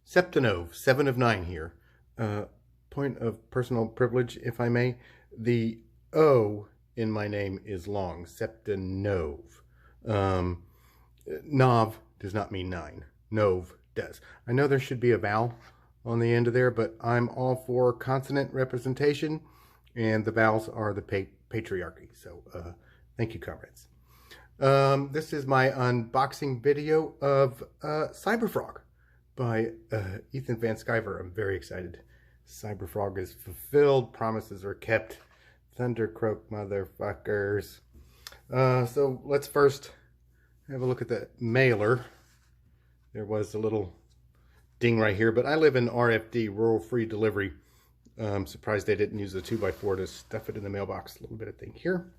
Septinove, 7 of 9 here. Point of personal privilege, if I may. The O in my name is long, Septinove. Nov does not mean 9. Nove does. I know there should be a vowel on the end of there, but I'm all for consonant representation, and the vowels are the patriarchy. So thank you, comrades. This is my unboxing video of Cyberfrog by Ethan Van Sciver. I'm very excited. Cyberfrog is fulfilled. Promises are kept. Thundercroak motherfuckers. So let's first have a look at the mailer. There was a little ding right here, but I live in RFD, Rural Free Delivery. I'm surprised they didn't use the 2x4 to stuff it in the mailbox. A little bit of thing here.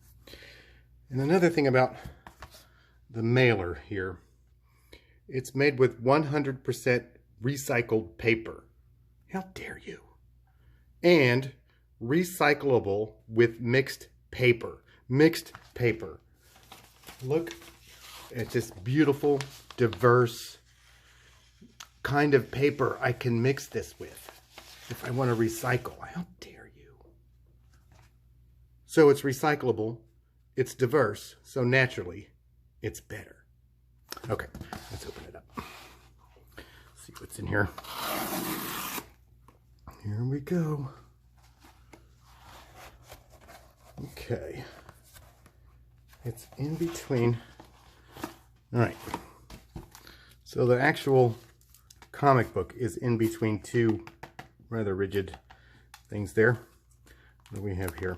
And another thing about the mailer here, it's made with 100% recycled paper. How dare you? And recyclable with mixed paper. Mixed paper. Look at this beautiful, diverse kind of paper I can mix this with if I want to recycle. How dare you? So it's recyclable, it's diverse, so naturally it's better. Okay, let's open it up. See what's in here. Here we go. Okay. It's in between. All right. So the actual comic book is in between two rather rigid things there. What do we have here?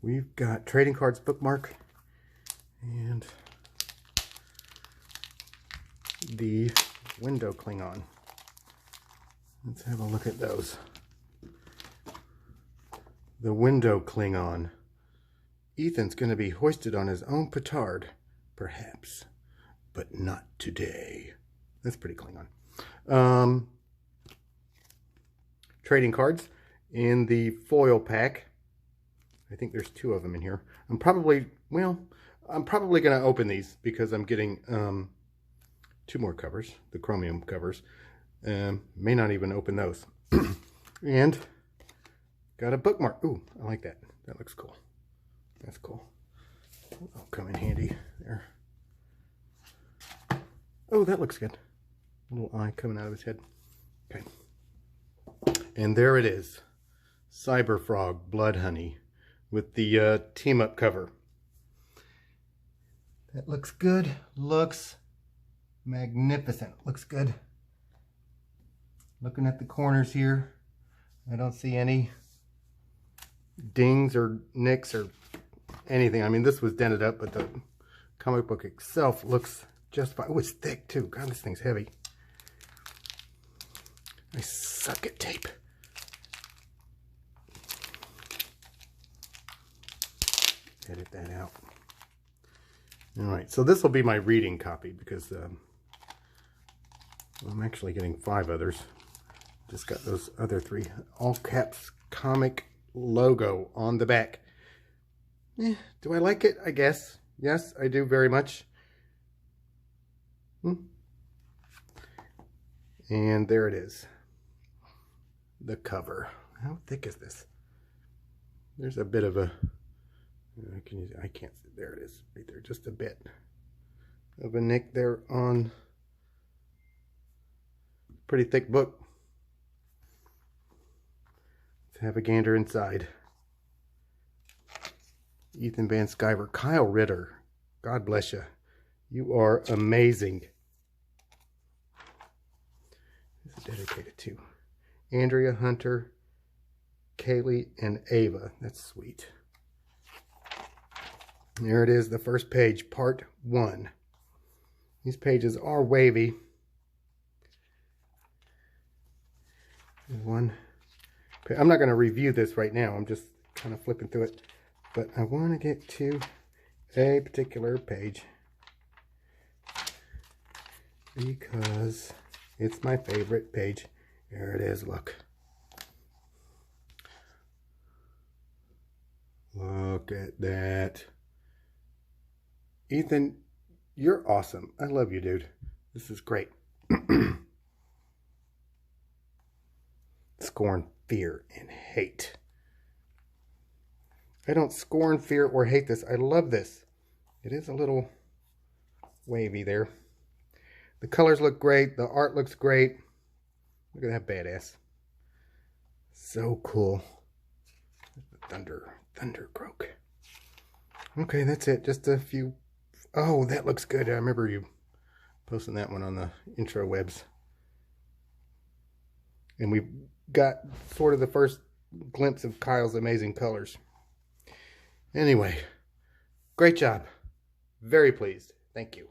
We've got trading cards bookmark and the window Klingon. Let's have a look at those. The window Klingon. Ethan's going to be hoisted on his own petard, perhaps, but not today. That's pretty Klingon. Trading cards in the foil pack. I think there's 2 of them in here. I'm probably going to open these because I'm getting 2 more covers, the chromium covers. May not even open those. And got a bookmark. Ooh, I like that. That looks cool. That's cool. That'll come in handy there. Oh, that looks good. A little eye coming out of his head. Okay. And there it is. Cyberfrog Blood Honey with the team-up cover. That looks good. Looks magnificent. Looks good. Looking at the corners here, I don't see any dings or nicks or anything. I mean, this was dented up, but the comic book itself looks just fine. Oh, it's thick too. God, this thing's heavy. I suck at tape. Edit that out. All right, so this will be my reading copy because I'm actually getting 5 others. Just got those other 3. All caps comic logo on the back. Do I like it? I guess. Yes, I do very much. And there it is. The cover. How thick is this? There's a bit of a... I can't see. There it is. Right there. Just a bit of a nick there on... Pretty thick book. Let's have a gander inside. Ethan Van Sciver. Kyle Ritter. God bless you. You are amazing. This is dedicated to Andrea, Hunter, Kaylee, and Ava. That's sweet. There it is, the first page, part 1. These pages are wavy. There's one. I'm not going to review this right now. I'm just kind of flipping through it. But I want to get to a particular page because it's my favorite page. There it is, look. Look at that. Ethan, you're awesome. I love you, dude. This is great. scorn, fear, and hate. I don't scorn, fear, or hate this. I love this. It is a little wavy there. The colors look great. The art looks great. Look at that badass. So cool. Thunder croak. Okay, that's it. Just a few. Oh, that looks good. I remember you posting that one on the intro webs. And we've got sort of the first glimpse of Kyle's amazing colors. Anyway, great job. Very pleased. Thank you.